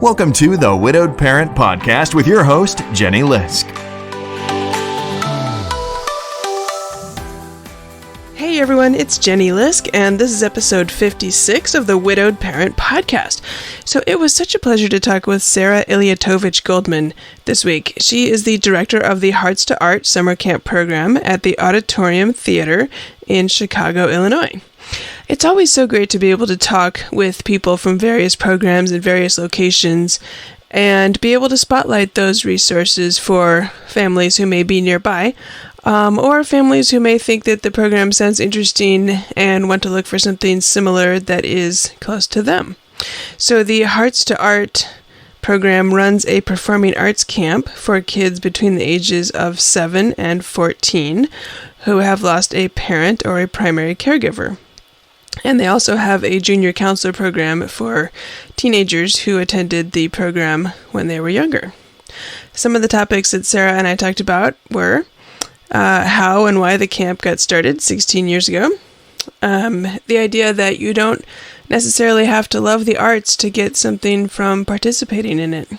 Welcome to the Widowed Parent Podcast with your host, Jenny Lisk. Hey everyone, it's Jenny Lisk, and this is episode 56 of the Widowed Parent Podcast. So it was such a pleasure to talk with Sarah Illiatovich-Goldman this week. She is the director of the Hearts to Art summer camp program at the Auditorium Theatre in Chicago, Illinois. It's always so great to be able to talk with people from various programs and various locations and be able to spotlight those resources for families who may be nearby or families who may think that the program sounds interesting and want to look for something similar that is close to them. So the Hearts to Art program runs a performing arts camp for kids between the ages of 7 and 14 who have lost a parent or a primary caregiver. And they also have a junior counselor program for teenagers who attended the program when they were younger. Some of the topics that Sarah and I talked about were how and why the camp got started 16 years ago, the idea that you don't necessarily have to love the arts to get something from participating in it.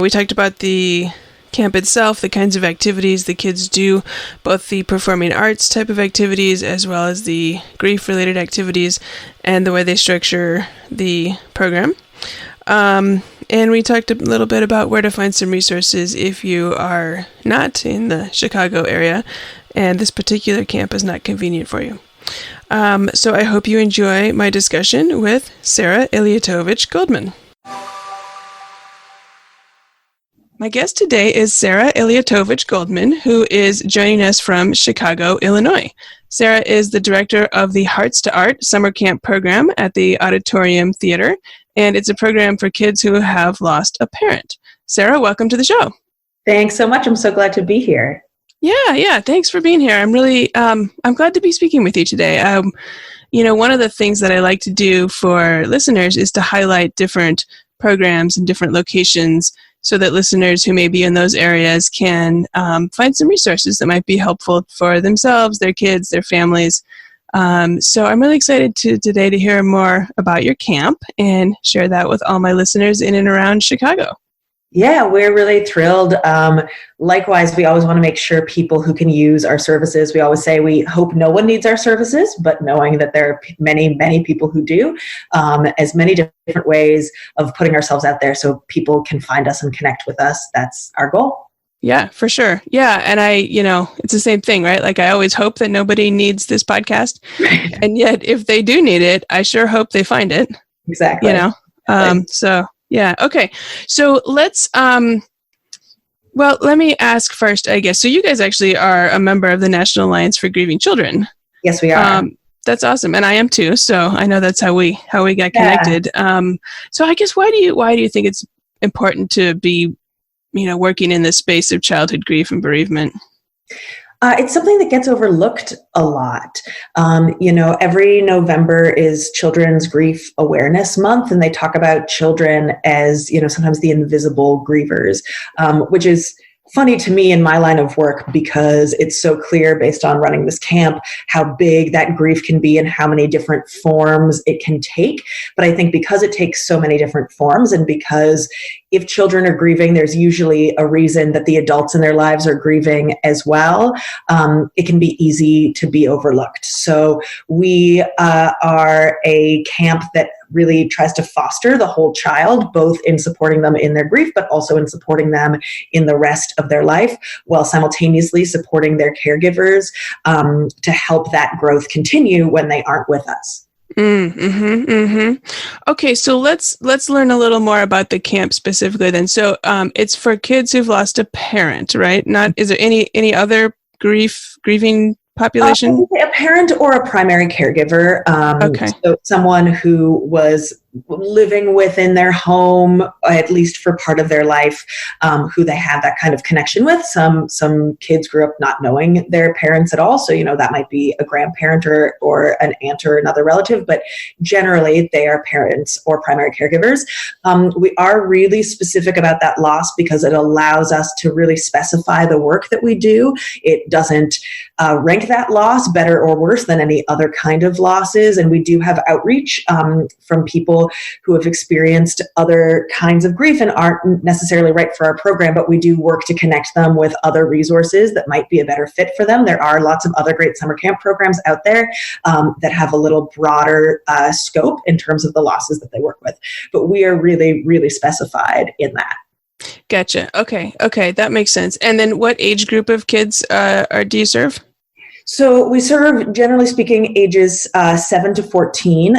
We talked about the camp itself, the kinds of activities the kids do, both the performing arts type of activities as well as the grief-related activities, and the way they structure the program. And we talked a little bit about where to find some resources if you are not in the Chicago area and this particular camp is not convenient for you. So I hope you enjoy my discussion with Sarah Illiatovich-Goldman. My guest today is Sarah Illiatovich-Goldman, who is joining us from Chicago, Illinois. Sarah is the director of the Hearts to Art summer camp program at the Auditorium Theatre, and it's a program for kids who have lost a parent. Sarah, welcome to the show. Thanks so much. I'm so glad to be here. Yeah. Thanks for being here. I'm really, I'm glad to be speaking with you today. One of the things that I like to do for listeners is to highlight different programs and different locations so that listeners who may be in those areas can find some resources that might be helpful for themselves, their kids, their families. So I'm really excited today to hear more about your camp and share that with all my listeners in and around Chicago. Yeah, we're really thrilled. Likewise, we always want to make sure people who can use our services, we always say we hope no one needs our services, but knowing that there are many, many people who do, as many different ways of putting ourselves out there so people can find us and connect with us. That's our goal. Yeah, for sure. Yeah. And it's the same thing, right? Like I always hope that nobody needs this podcast. Right. And yet if they do need it, I sure hope they find it. Exactly. So yeah. Okay. So let's, let me ask first, I guess. So you guys actually are a member of the National Alliance for Grieving Children. Yes, we are. That's awesome. And I am too. So I know that's how we got connected. So I guess why do you think it's important to be, working in this space of childhood grief and bereavement? It's something that gets overlooked a lot. Every November is Children's Grief Awareness Month, and they talk about children as, sometimes the invisible grievers, which is funny to me in my line of work because it's so clear based on running this camp how big that grief can be and how many different forms it can take. But I think because it takes so many different forms and because if children are grieving, there's usually a reason that the adults in their lives are grieving as well. It can be easy to be overlooked. So we are a camp that really tries to foster the whole child, both in supporting them in their grief, but also in supporting them in the rest of their life, while simultaneously supporting their caregivers to help that growth continue when they aren't with us. Okay, so let's learn a little more about the camp specifically then. So it's for kids who've lost a parent, right? Is there any other grieving population? A parent or a primary caregiver. Okay. So someone who was living within their home, at least for part of their life, who they have that kind of connection with. Some kids grew up not knowing their parents at all. So, that might be a grandparent or an aunt or another relative, but generally they are parents or primary caregivers. We are really specific about that loss because it allows us to really specify the work that we do. It doesn't rank that loss better or worse than any other kind of losses. And we do have outreach from people people who have experienced other kinds of grief and aren't necessarily right for our program, but we do work to connect them with other resources that might be a better fit for them. There are lots of other great summer camp programs out there that have a little broader scope in terms of the losses that they work with. But we are really, really specified in that. Gotcha. Okay. That makes sense. And then what age group of kids do you serve? So we serve, generally speaking, ages 7 to 14,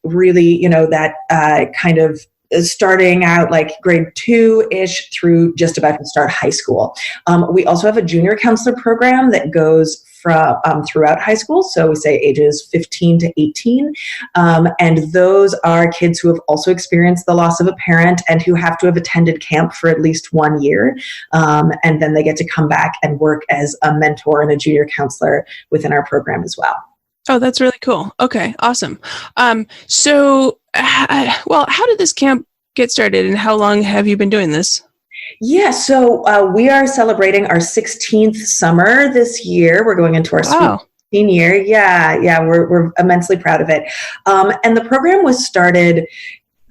really, that kind of starting out like grade 2-ish through just about to start high school. We also have a junior counselor program that goes from throughout high school. So we say ages 15 to 18. And those are kids who have also experienced the loss of a parent and who have to have attended camp for at least 1 year. And then they get to come back and work as a mentor and a junior counselor within our program as well. Oh, that's really cool. Okay, awesome. So how did this camp get started and how long have you been doing this? Yeah, so we are celebrating our 16th summer this year. We're going into our sweet year. Yeah, we're immensely proud of it. And the program was started,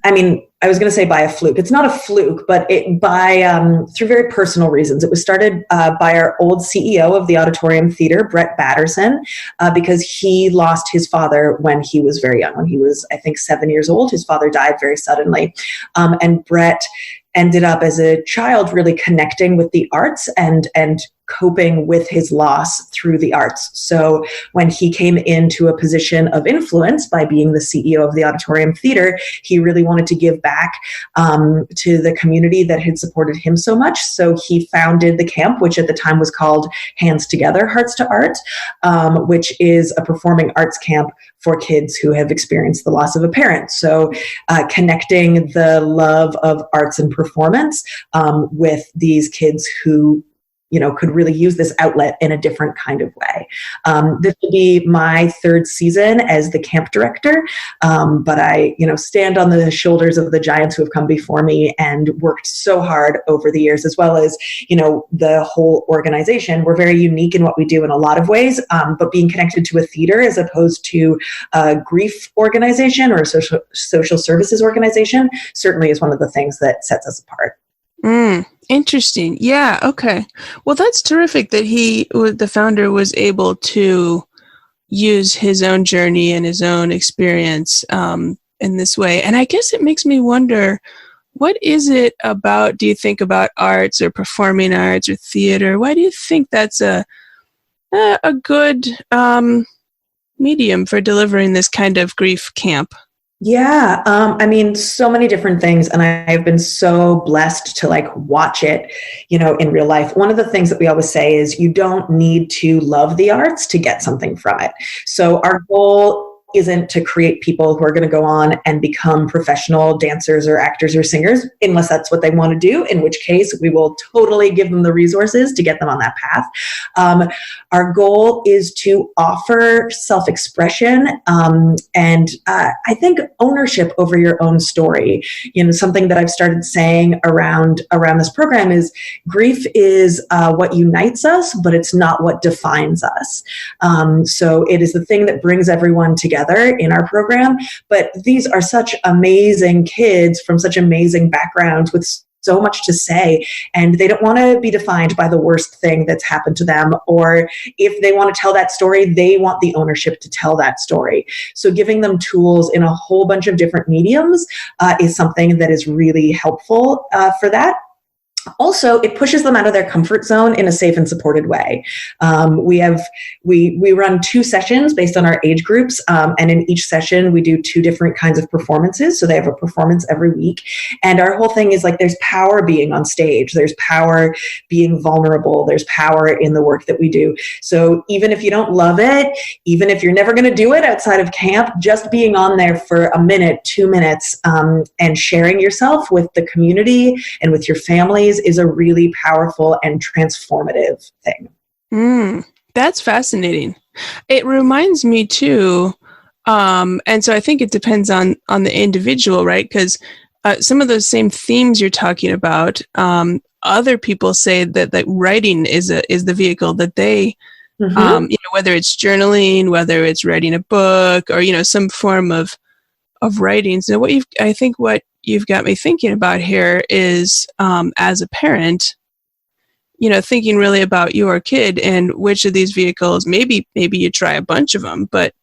I was going to say by a fluke. It's not a fluke, but through very personal reasons. It was started by our old CEO of the Auditorium Theatre, Brett Batterson, because he lost his father when he was very young. When he was, I think, 7 years old, his father died very suddenly. And Brett ended up as a child really connecting with the arts and coping with his loss through the arts. So when he came into a position of influence by being the CEO of the Auditorium Theatre, he really wanted to give back to the community that had supported him so much. So he founded the camp, which at the time was called Hands Together, Hearts to Art, which is a performing arts camp for kids who have experienced the loss of a parent. So connecting the love of arts and performance with these kids who could really use this outlet in a different kind of way. This will be my third season as the camp director, but I, stand on the shoulders of the giants who have come before me and worked so hard over the years, as well as, the whole organization. We're very unique in what we do in a lot of ways, but being connected to a theater as opposed to a grief organization or a social services organization certainly is one of the things that sets us apart. Interesting. Yeah. Okay. Well, that's terrific that the founder, was able to use his own journey and his own experience in this way. And I guess it makes me wonder, what is it do you think about arts or performing arts or theater? Why do you think that's a good medium for delivering this kind of grief camp? Yeah, so many different things, and I've been so blessed to watch it, in real life. One of the things that we always say is you don't need to love the arts to get something from it. So our goal isn't to create people who are going to go on and become professional dancers or actors or singers, unless that's what they want to do, in which case we will totally give them the resources to get them on that path. Our goal is to offer self-expression and I think ownership over your own story. Something that I've started saying around this program is grief is what unites us, but it's not what defines us. So it is the thing that brings everyone together in our program, but these are such amazing kids from such amazing backgrounds with so much to say, and they don't want to be defined by the worst thing that's happened to them, or if they want to tell that story, they want the ownership to tell that story. So giving them tools in a whole bunch of different mediums is something that is really helpful for that. Also, it pushes them out of their comfort zone in a safe and supported way. We run 2 sessions based on our age groups, and in each session we do 2 different kinds of performances. So they have a performance every week, and our whole thing is there's power being on stage, there's power being vulnerable, there's power in the work that we do. So even if you don't love it, even if you're never going to do it outside of camp, just being on there for a minute, 2 minutes, and sharing yourself with the community and with your families is a really powerful and transformative thing. That's fascinating. It reminds me too, and so I think it depends on the individual, right? Because some of those same themes you're talking about, other people say that writing is the vehicle that they, whether it's journaling, whether it's writing a book, or some form of of writings. And I think what you've got me thinking about here is, as a parent, thinking really about your kid and which of these vehicles, maybe you try a bunch of them, but,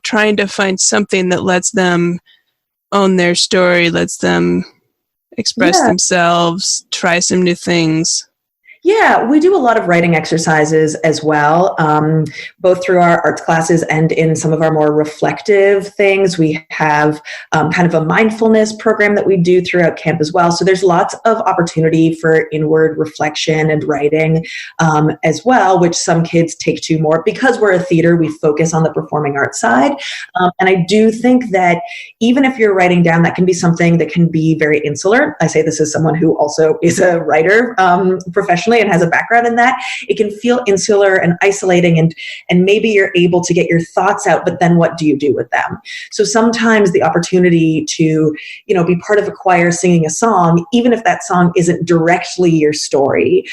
trying to find something that lets them own their story, lets them express themselves, try some new things. Yeah, we do a lot of writing exercises as well, both through our arts classes and in some of our more reflective things. We have kind of a mindfulness program that we do throughout camp as well. So there's lots of opportunity for inward reflection and writing as well, which some kids take to more. Because we're a theater, we focus on the performing arts side. And I do think that even if you're writing down, that can be something that can be very insular. I say this as someone who also is a writer professionally and has a background in that. It can feel insular and isolating, and maybe you're able to get your thoughts out, but then what do you do with them? So sometimes the opportunity to, be part of a choir singing a song, even if that song isn't directly your story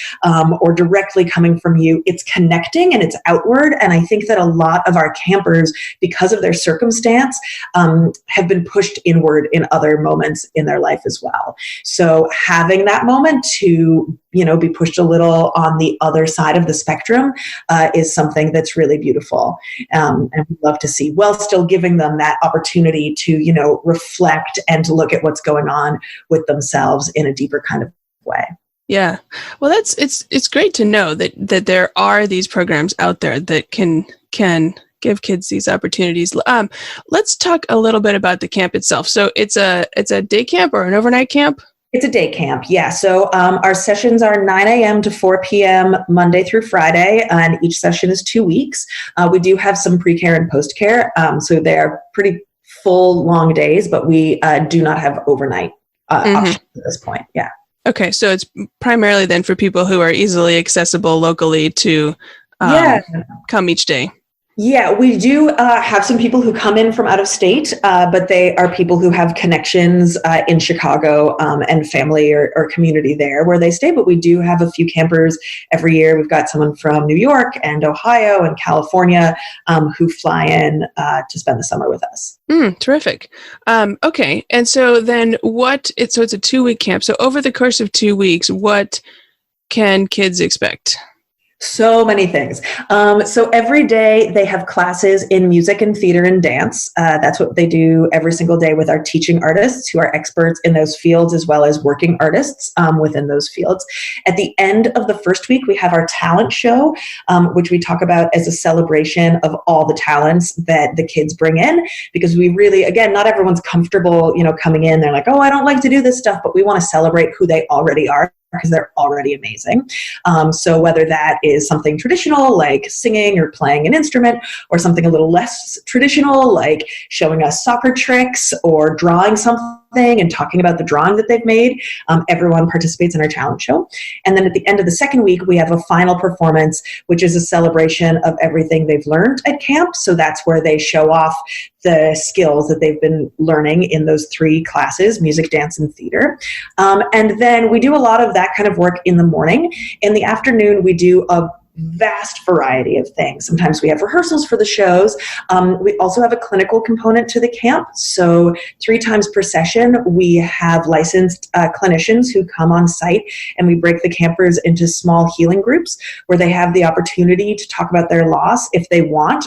or directly coming from you, it's connecting and it's outward. And I think that a lot of our campers, because of their circumstance, have been pushed inward in other moments in their life as well. So having that moment to be pushed a little on the other side of the spectrum is something that's really beautiful. And we love to see, while still giving them that opportunity to, reflect and to look at what's going on with themselves in a deeper kind of way. Yeah. Well, it's great to know that there are these programs out there that can give kids these opportunities. Let's talk a little bit about the camp itself. So it's a day camp or an overnight camp? It's a day camp, yeah. So our sessions are 9 a.m. to 4 p.m. Monday through Friday, and each session is 2 weeks. We do have some pre-care and post-care, so they're pretty full, long days, but we do not have overnight options at this point, yeah. Okay, so it's primarily then for people who are easily accessible locally to come each day. Yeah, we do have some people who come in from out of state, but they are people who have connections in Chicago and family or community there where they stay. But we do have a few campers every year. We've got someone from New York and Ohio and California who fly in to spend the summer with us. Terrific. Okay, and so then it's a 2-week camp. So over the course of 2 weeks, what can kids expect? So many things. So every day they have classes in music and theater and dance. That's what they do every single day with our teaching artists who are experts in those fields, as well as working artists within those fields. At the end of the first week, we have our talent show, which we talk about as a celebration of all the talents that the kids bring in, because we really, again, not everyone's comfortable, coming in. They're like, oh, I don't like to do this stuff, but we want to celebrate who they already are, because they're already amazing. So whether that is something traditional like singing or playing an instrument, or something a little less traditional like showing us soccer tricks or drawing something and talking about the drawing that they've made, everyone participates in our talent show. And then at the end of the second week, we have a final performance, which is a celebration of everything they've learned at camp. So that's where they show off the skills that they've been learning in those 3 classes, music, dance, and theater. And then we do a lot of that kind of work in the morning. In the afternoon, we do a vast variety of things. Sometimes we have rehearsals for the shows. We also have a clinical component to the camp. So 3 times per session, we have licensed clinicians who come on site, and we break the campers into small healing groups where they have the opportunity to talk about their loss if they want.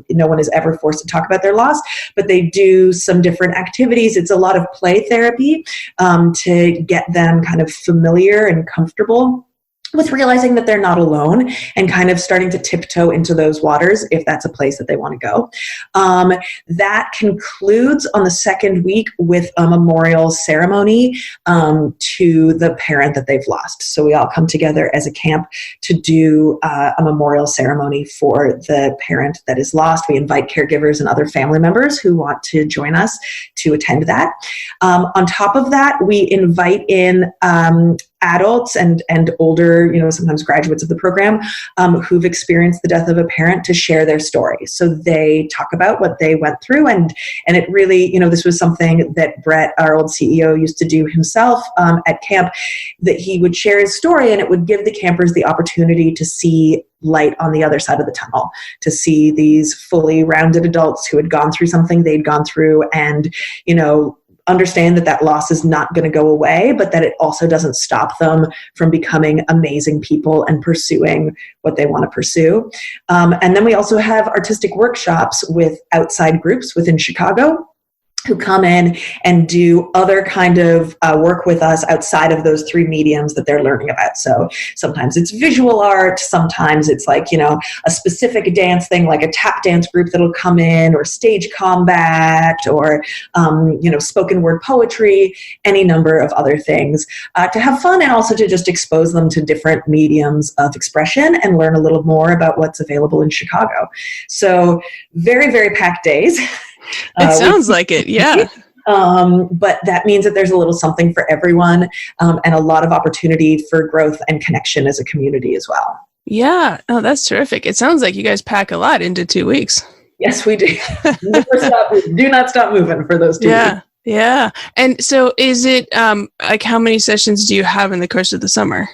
No one is ever forced to talk about their loss, but they do some different activities. It's a lot of play therapy to get them kind of familiar and comfortable with realizing that they're not alone, and kind of starting to tiptoe into those waters if that's a place that they want to go. That concludes on the second week with a memorial ceremony to the parent that they've lost. So we all come together as a camp to do a memorial ceremony for the parent that is lost. We invite caregivers and other family members who want to join us to attend that. On top of that, we invite in adults and older, sometimes graduates of the program, who've experienced the death of a parent to share their story. So they talk about what they went through, and it really, this was something that Brett, our old CEO, used to do himself at camp, that he would share his story, and it would give the campers the opportunity to see light on the other side of the tunnel, to see these fully rounded adults who had gone through something they'd gone through, and understand that loss is not going to go away, but that it also doesn't stop them from becoming amazing people and pursuing what they want to pursue. And then we also have artistic workshops with outside groups within Chicago who come in and do other kind of work with us outside of those three mediums that they're learning about. So sometimes it's visual art, sometimes it's like, a specific dance thing, like a tap dance group that'll come in, or stage combat, or, spoken word poetry, any number of other things to have fun, and also to just expose them to different mediums of expression and learn a little more about what's available in Chicago. So very, very packed days. It sounds like it, yeah. But that means that there's a little something for everyone, and a lot of opportunity for growth and connection as a community as well. Yeah, oh, that's terrific. It sounds like you guys pack a lot into 2 weeks. Yes, we do. We do not stop moving for those 2 weeks. Yeah. And so is it, like, how many sessions do you have in the course of the summer?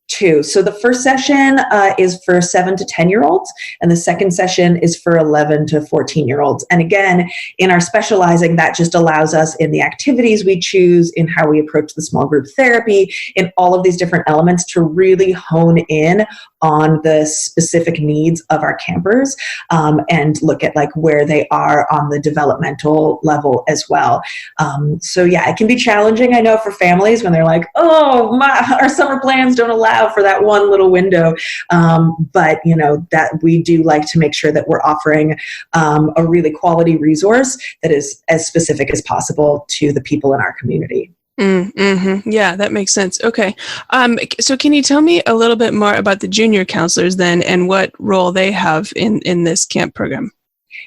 2. So the first session is for 7 to 10-year-olds, and the second session is for 11 to 14-year-olds. And again, in our specializing, that just allows us in the activities we choose, in how we approach the small group therapy, in all of these different elements, to really hone in on the specific needs of our campers, and look at like where they are on the developmental level as well. So yeah, it can be challenging, I know, for families when they're like, oh, our summer plans don't allow for that one little window. But that we do like to make sure that we're offering a really quality resource that is as specific as possible to the people in our community. Mm-hmm. Yeah, that makes sense. Okay. So can you tell me a little bit more about the junior counselors then, and what role they have in this camp program?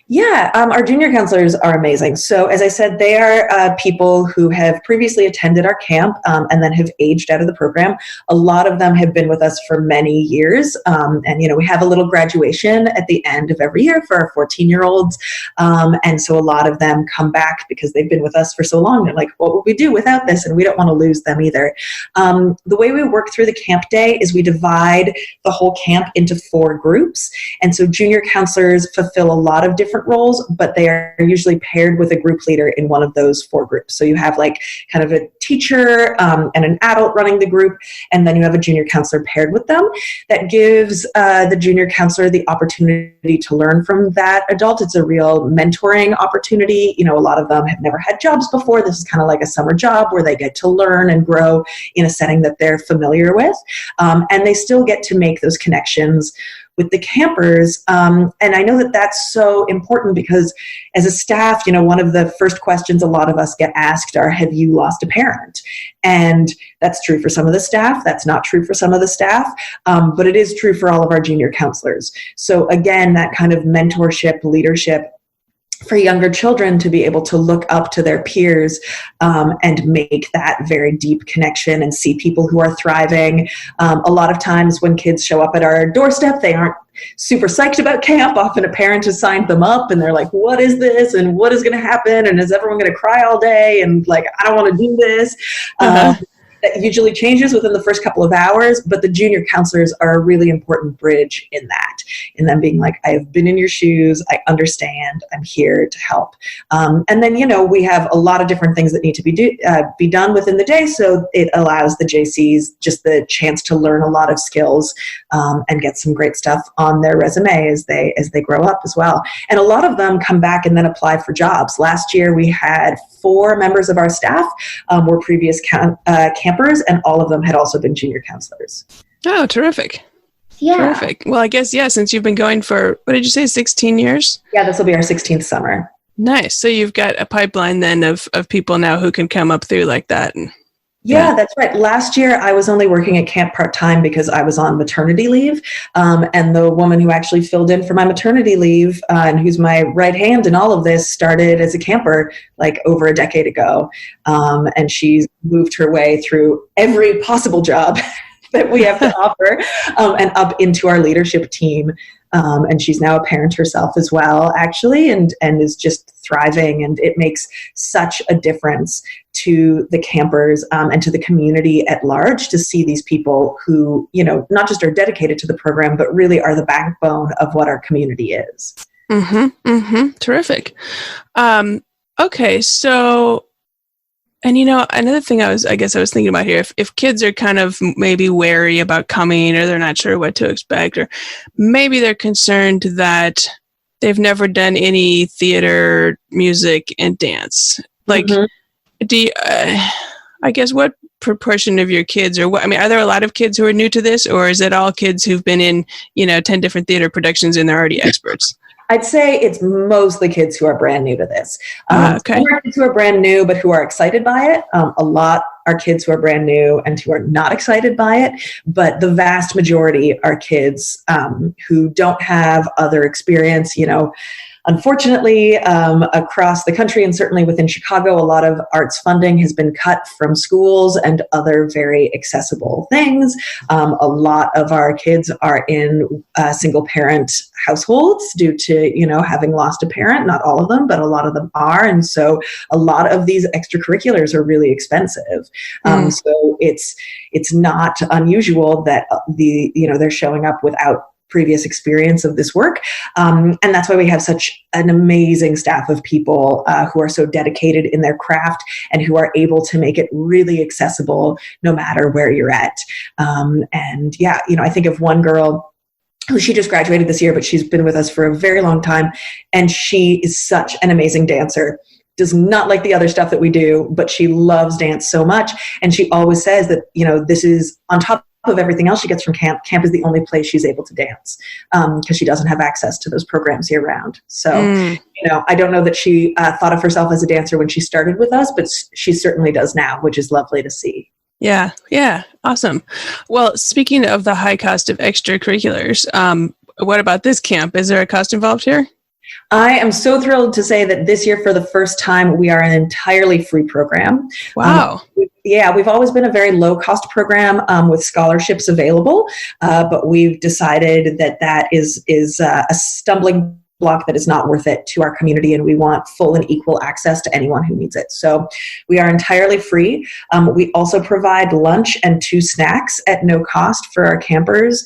Yeah, our junior counselors are amazing. So as I said, they are people who have previously attended our camp and then have aged out of the program. A lot of them have been with us for many years. And, we have a little graduation at the end of every year for our 14-year-olds. And so a lot of them come back because they've been with us for so long. They're like, what would we do without this? And we don't want to lose them either. The way we work through the camp day is we divide the whole camp into 4 groups. And so junior counselors fulfill a lot of different roles, but they are usually paired with a group leader in one of those 4 groups. So you have like kind of a teacher and an adult running the group, and then you have a junior counselor paired with them. That gives the junior counselor the opportunity to learn from that adult. It's a real mentoring opportunity. A lot of them have never had jobs before. This is kind of like a summer job where they get to learn and grow in a setting that they're familiar with. And they still get to make those connections with the campers. And I know that that's so important because as a staff, one of the first questions a lot of us get asked are, have you lost a parent? And that's true for some of the staff. That's not true for some of the staff. But it is true for all of our junior counselors. So again, that kind of mentorship, leadership for younger children to be able to look up to their peers and make that very deep connection and see people who are thriving. A lot of times when kids show up at our doorstep, they aren't super psyched about camp. Often a parent has signed them up and they're like, what is this? And what is going to happen? And is everyone going to cry all day? And like, I don't want to do this. That usually changes within the first couple of hours, but the junior counselors are a really important bridge in that, in them being like, I have been in your shoes, I understand, I'm here to help. And then, we have a lot of different things that need to be done within the day, so it allows the JCs just the chance to learn a lot of skills and get some great stuff on their resume as they grow up as well. And a lot of them come back and then apply for jobs. Last year, we had 4 members of our staff were previous campers, and all of them had also been junior counselors. Oh, terrific. Yeah. Terrific. Well, I guess, since you've been going for, what did you say, 16 years? Yeah, this will be our 16th summer. Nice. So you've got a pipeline then of people now who can come up through like that. Yeah, that's right. Last year, I was only working at camp part-time because I was on maternity leave. And the woman who actually filled in for my maternity leave, and who's my right hand in all of this, started as a camper like over a decade ago. And she's moved her way through every possible job that we have to offer, and up into our leadership team. And she's now a parent herself as well, actually, and is just thriving. And it makes such a difference to the campers, and to the community at large, to see these people who, not just are dedicated to the program, but really are the backbone of what our community is. Terrific. Okay, so, and another thing I was thinking about here, if kids are kind of maybe wary about coming, or they're not sure what to expect, or maybe they're concerned that they've never done any theater, music, and dance. Like, do you, I guess, what proportion of your kids, or are there a lot of kids who are new to this, or is it all kids who've been in, 10 different theater productions and they're already experts? I'd say it's mostly kids who are brand new to this. Okay. Some are kids who are brand new, but who are excited by it. A lot are kids who are brand new and who are not excited by it. But the vast majority are kids who don't have other experience. Unfortunately, across the country, and certainly within Chicago, a lot of arts funding has been cut from schools and other very accessible things. A lot of our kids are in single-parent households due to, having lost a parent. Not all of them, but a lot of them are. And so a lot of these extracurriculars are really expensive. So it's not unusual that they're showing up without previous experience of this work. And that's why we have such an amazing staff of people who are so dedicated in their craft and who are able to make it really accessible no matter where you're at. I think of one girl who she just graduated this year, but she's been with us for a very long time. And she is such an amazing dancer. Does not like the other stuff that we do, but she loves dance so much. And she always says that, this is on top of everything else she gets from camp. Camp is the only place she's able to dance, because she doesn't have access to those programs year round. So, I don't know that she thought of herself as a dancer when she started with us, but she certainly does now, which is lovely to see. Yeah. Awesome. Well, speaking of the high cost of extracurriculars, what about this camp? Is there a cost involved here? I am so thrilled to say that this year, for the first time, we are an entirely free program. Wow. We've always been a very low-cost program with scholarships available, but we've decided that is a stumbling block that is not worth it to our community, and we want full and equal access to anyone who needs it. So we are entirely free. We also provide lunch and 2 snacks at no cost for our campers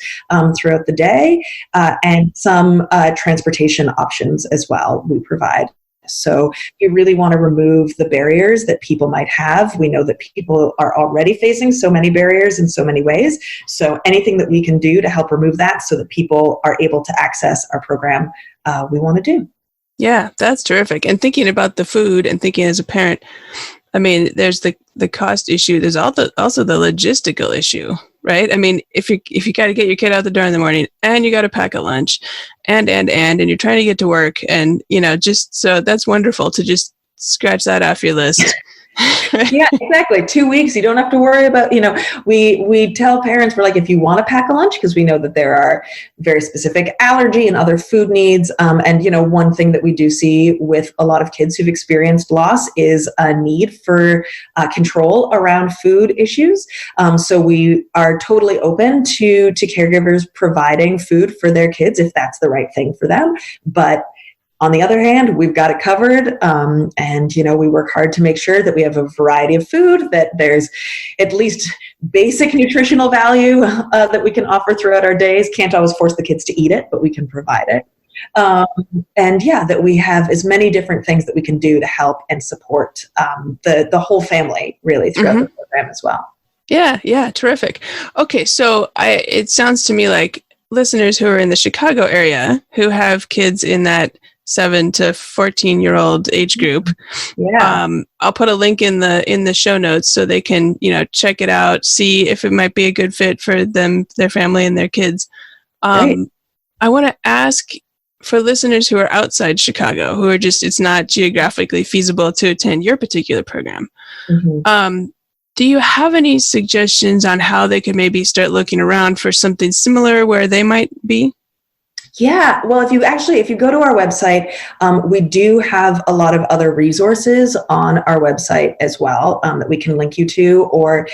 throughout the day, and some transportation options as well we provide. So we really want to remove the barriers that people might have. We know that people are already facing so many barriers in so many ways. So anything that we can do to help remove that so that people are able to access our program, we want to do. Yeah, that's terrific. And thinking about the food and thinking as a parent, there's the cost issue. There's also the logistical issue, right? If you got to get your kid out the door in the morning, and you got to pack a lunch, and you're trying to get to work, and just so that's wonderful to just scratch that off your list. Yeah, exactly. 2 weeks. You don't have to worry about, we tell parents, we're like, if you want to pack a lunch, because we know that there are very specific allergy and other food needs. And, one thing that we do see with a lot of kids who've experienced loss is a need for control around food issues. So we are totally open to caregivers providing food for their kids if that's the right thing for them. But on the other hand, we've got it covered, and we work hard to make sure that we have a variety of food, that there's at least basic nutritional value that we can offer throughout our days. Can't always force the kids to eat it, but we can provide it. That we have as many different things that we can do to help and support the whole family, really, throughout the program as well. Yeah, terrific. Okay, so it sounds to me like listeners who are in the Chicago area who have kids in that 7 to 14-year-old age group. Yeah. I'll put a link in the show notes so they can, check it out, see if it might be a good fit for them, their family, and their kids. I want to ask for listeners who are outside Chicago, who are just, it's not geographically feasible to attend your particular program. Do you have any suggestions on how they could maybe start looking around for something similar where they might be? Yeah, well, if you go to our website, we do have a lot of other resources on our website as well that we can link you to, or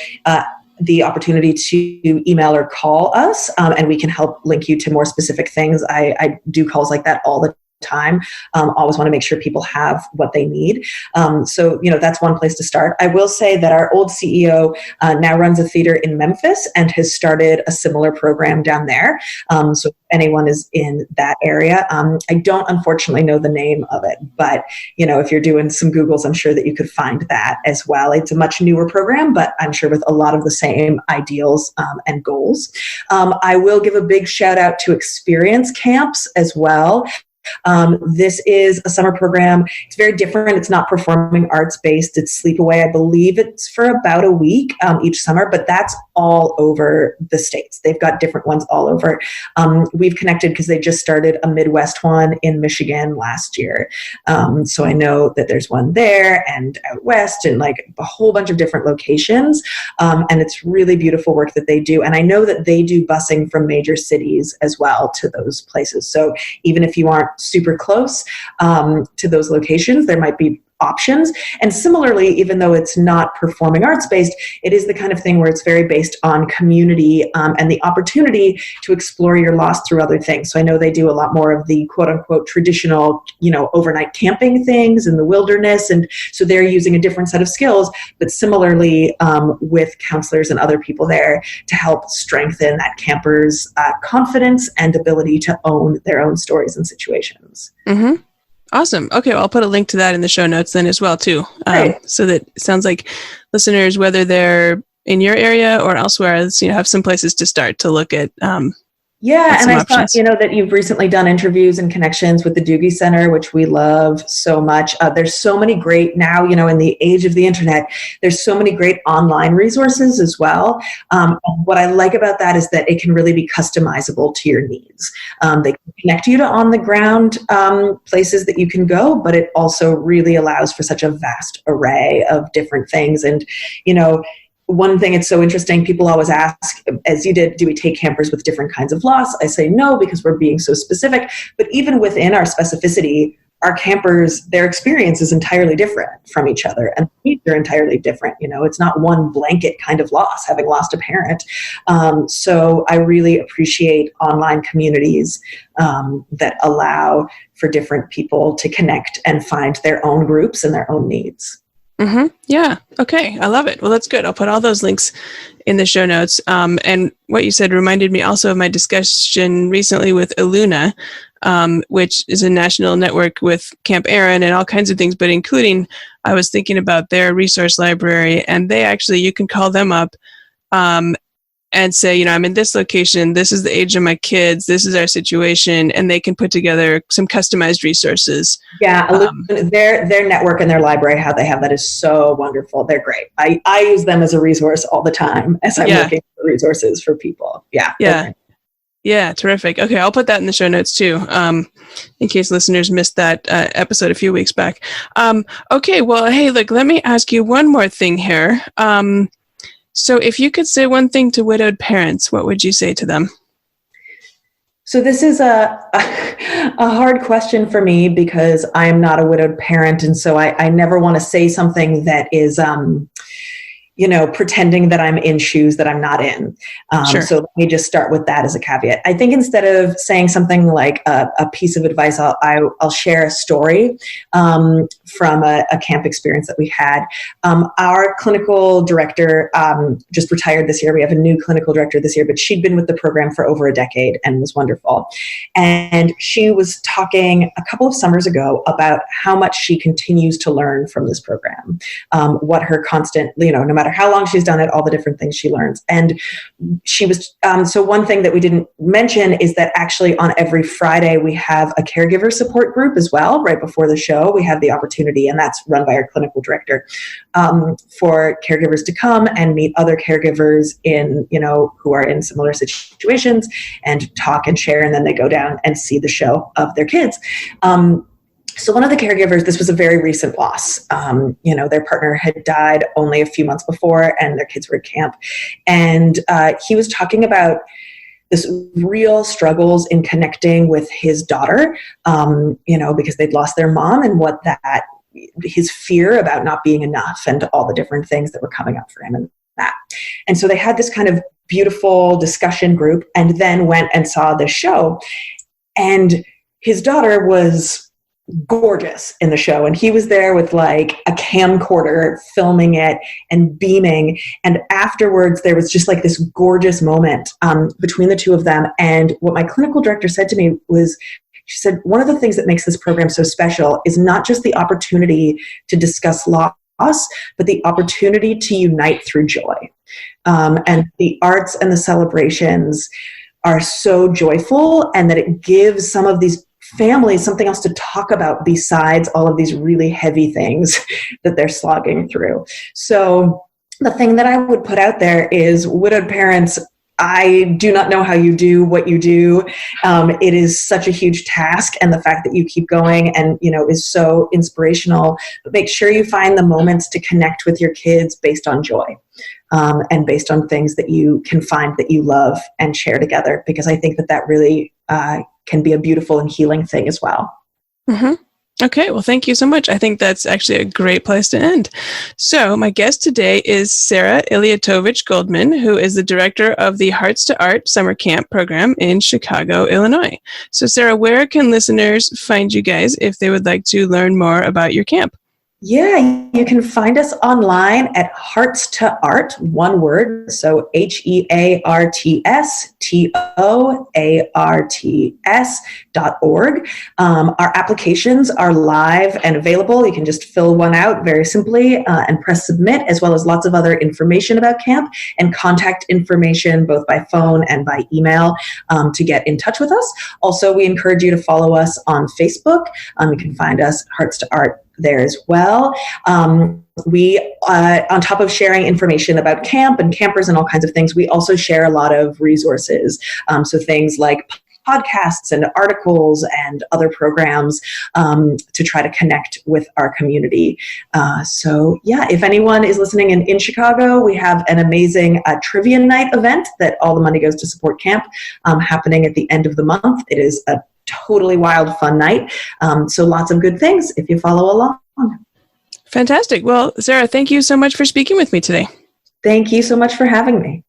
the opportunity to email or call us, and we can help link you to more specific things. I do calls like that all the time. Always want to make sure people have what they need. So, that's one place to start. I will say that our old CEO now runs a theater in Memphis and has started a similar program down there. So if anyone is in that area, I don't unfortunately know the name of it, but, if you're doing some Googles, I'm sure that you could find that as well. It's a much newer program, but I'm sure with a lot of the same ideals and goals. I will give a big shout out to experience camps as well. This is a summer program. It's very different. It's not performing arts based. It's sleepaway. I believe it's for about a week each summer, but that's all over the States. They've got different ones all over. We've connected because they just started a Midwest one in Michigan last year. So I know that there's one there and out west and like a whole bunch of different locations. And it's really beautiful work that they do. And I know that they do busing from major cities as well to those places. So even if you aren't super close to those locations, there might be options. And similarly, even though it's not performing arts based, it is the kind of thing where it's very based on community and the opportunity to explore your loss through other things. So I know they do a lot more of the quote unquote traditional, overnight camping things in the wilderness. And so they're using a different set of skills, but similarly with counselors and other people there to help strengthen that camper's confidence and ability to own their own stories and situations. Mm-hmm. Awesome. Okay, well, I'll put a link to that in the show notes then as well, too. So that it sounds like listeners, whether they're in your area or elsewhere, have some places to start to look at. Yeah, and I thought, that you've recently done interviews and connections with the Doogie Center, which we love so much. There's so many great, now, in the age of the internet, there's so many great online resources as well. What I like about that is that it can really be customizable to your needs. They can connect you to on-the-ground places that you can go, but it also really allows for such a vast array of different things. And, one thing, it's so interesting, people always ask, as you did, do we take campers with different kinds of loss? I say no, because we're being so specific. But even within our specificity, our campers, their experience is entirely different from each other, and they're entirely different. It's not one blanket kind of loss, having lost a parent. So I really appreciate online communities that allow for different people to connect and find their own groups and their own needs. Mm-hmm. Yeah. Okay. I love it. Well, that's good. I'll put all those links in the show notes. And what you said reminded me also of my discussion recently with Aluna, which is a national network with Camp Aaron and all kinds of things, but including, I was thinking about their resource library, and they actually, you can call them up and say, I'm in this location, this is the age of my kids, this is our situation, and they can put together some customized resources. Yeah, their network and their library, how they have that is so wonderful. They're great. I use them as a resource all the time as I'm looking for resources for people. Yeah, terrific. Okay, I'll put that in the show notes too, in case listeners missed that episode a few weeks back. Okay, well, hey, look, let me ask you one more thing here. So if you could say one thing to widowed parents, what would you say to them? So this is a hard question for me because I'm not a widowed parent. And so I never want to say something that is, pretending that I'm in shoes that I'm not in. Sure. So let me just start with that as a caveat. I think instead of saying something like a piece of advice, I'll share a story from a camp experience that we had. Our clinical director just retired this year. We have a new clinical director this year, but she'd been with the program for over a decade and was wonderful. And she was talking a couple of summers ago about how much she continues to learn from this program, what her constant, no matter how long she's done it, all the different things she learns. And she was, so one thing that we didn't mention is that actually on every Friday, we have a caregiver support group as well. Right before the show, we have the opportunity, and that's run by our clinical director, for caregivers to come and meet other caregivers who are in similar situations and talk and share. And then they go down and see the show of their kids. So one of the caregivers, this was a very recent loss. Their partner had died only a few months before, and their kids were at camp. And he was talking about this real struggles in connecting with his daughter, because they'd lost their mom, and what that, his fear about not being enough and all the different things that were coming up for him and that. And so they had this kind of beautiful discussion group, and then went and saw the show. And his daughter was gorgeous in the show, and he was there with like a camcorder filming it and beaming, and afterwards there was just like this gorgeous moment between the two of them. And what my clinical director said to me was, she said, one of the things that makes this program so special is not just the opportunity to discuss loss, but the opportunity to unite through joy. And the arts and the celebrations are so joyful, and that it gives some of these families something else to talk about besides all of these really heavy things that they're slogging through. So the thing that I would put out there is, widowed parents, I do not know how you do what you do. It is such a huge task, and the fact that you keep going and, is so inspirational. But make sure you find the moments to connect with your kids based on joy, and based on things that you can find that you love and share together, because I think that really can be a beautiful and healing thing as well. Mm-hmm. Okay, well, thank you so much. I think that's actually a great place to end. So my guest today is Sarah Illiatovich-Goldman, who is the director of the Hearts to Art Summer Camp program in Chicago, Illinois. So Sarah, where can listeners find you guys if they would like to learn more about your camp? Yeah, you can find us online at Hearts to Art, one word, so HeartstoArts.org. Our applications are live and available. You can just fill one out very simply and press submit, as well as lots of other information about camp and contact information both by phone and by email to get in touch with us. Also, we encourage you to follow us on Facebook. You can find us Hearts to Art there as well. We, on top of sharing information about camp and campers and all kinds of things, we also share a lot of resources. So things like podcasts and articles and other programs to try to connect with our community. So yeah, if anyone is listening in Chicago, we have an amazing trivia night event that all the money goes to support camp happening at the end of the month. It is a totally wild, fun night. So lots of good things if you follow along. Fantastic. Well, Sarah, thank you so much for speaking with me today. Thank you so much for having me.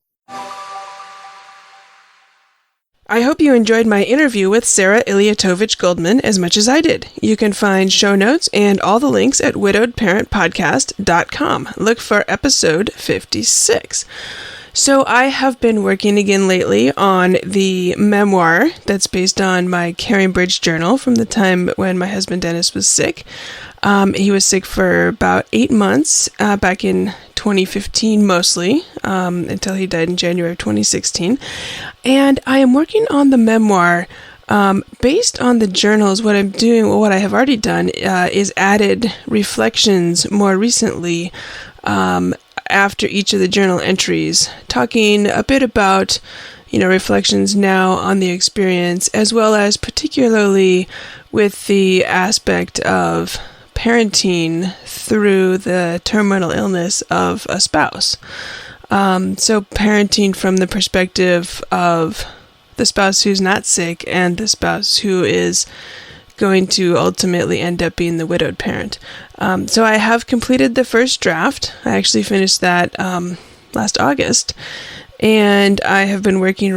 I hope you enjoyed my interview with Sarah Illiatovich-Goldman as much as I did. You can find show notes and all the links at widowedparentpodcast.com. Look for episode 56. So I have been working again lately on the memoir that's based on my Caring Bridge journal from the time when my husband Dennis was sick. He was sick for about 8 months back in 2015 mostly, until he died in January of 2016. And I am working on the memoir based on the journals. What I'm doing, what I have already done, is added reflections more recently after each of the journal entries, talking a bit about, reflections now on the experience, as well as particularly with the aspect of parenting through the terminal illness of a spouse. So parenting from the perspective of the spouse who's not sick and the spouse who is going to ultimately end up being the widowed parent. So I have completed the first draft. I actually finished that last August. And I have been working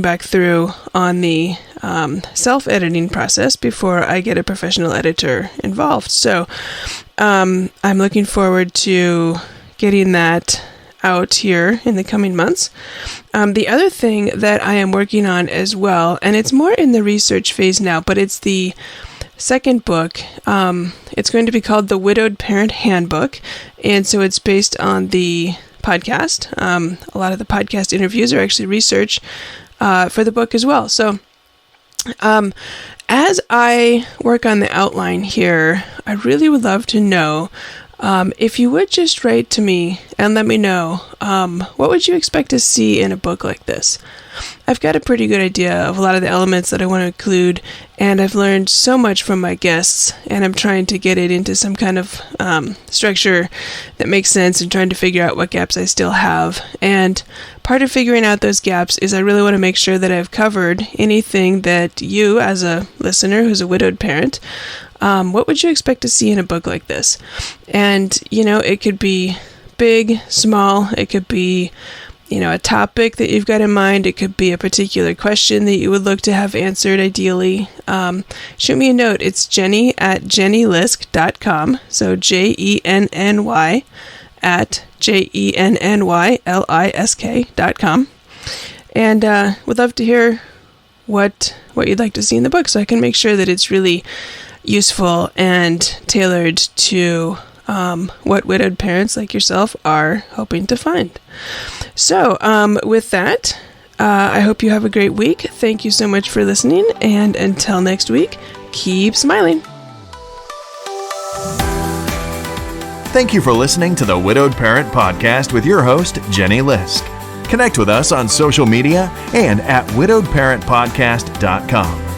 back through on the self-editing process before I get a professional editor involved. So I'm looking forward to getting that out here in the coming months. The other thing that I am working on as well, and it's more in the research phase now, but it's the second book. It's going to be called The Widowed Parent Handbook, and so it's based on the podcast. A lot of the podcast interviews are actually research for the book as well. So as I work on the outline here, I really would love to know If you would just write to me and let me know, what would you expect to see in a book like this? I've got a pretty good idea of a lot of the elements that I want to include, and I've learned so much from my guests, and I'm trying to get it into some kind of structure that makes sense and trying to figure out what gaps I still have. And part of figuring out those gaps is I really want to make sure that I've covered anything that you, as a listener who's a widowed parent, what would you expect to see in a book like this? And, it could be big, small, it could be a topic that you've got in mind. It could be a particular question that you would look to have answered ideally. Shoot me a note. It's Jenny at jennylisk.com. So Jenny at JENNYLISK.com. And would love to hear what you'd like to see in the book, so I can make sure that it's really useful and tailored to what widowed parents like yourself are hoping to find. So with that, I hope you have a great week. Thank you so much for listening, and until next week, keep smiling. Thank you for listening to the Widowed Parent Podcast with your host, Jenny Lisk. Connect with us on social media and at widowedparentpodcast.com.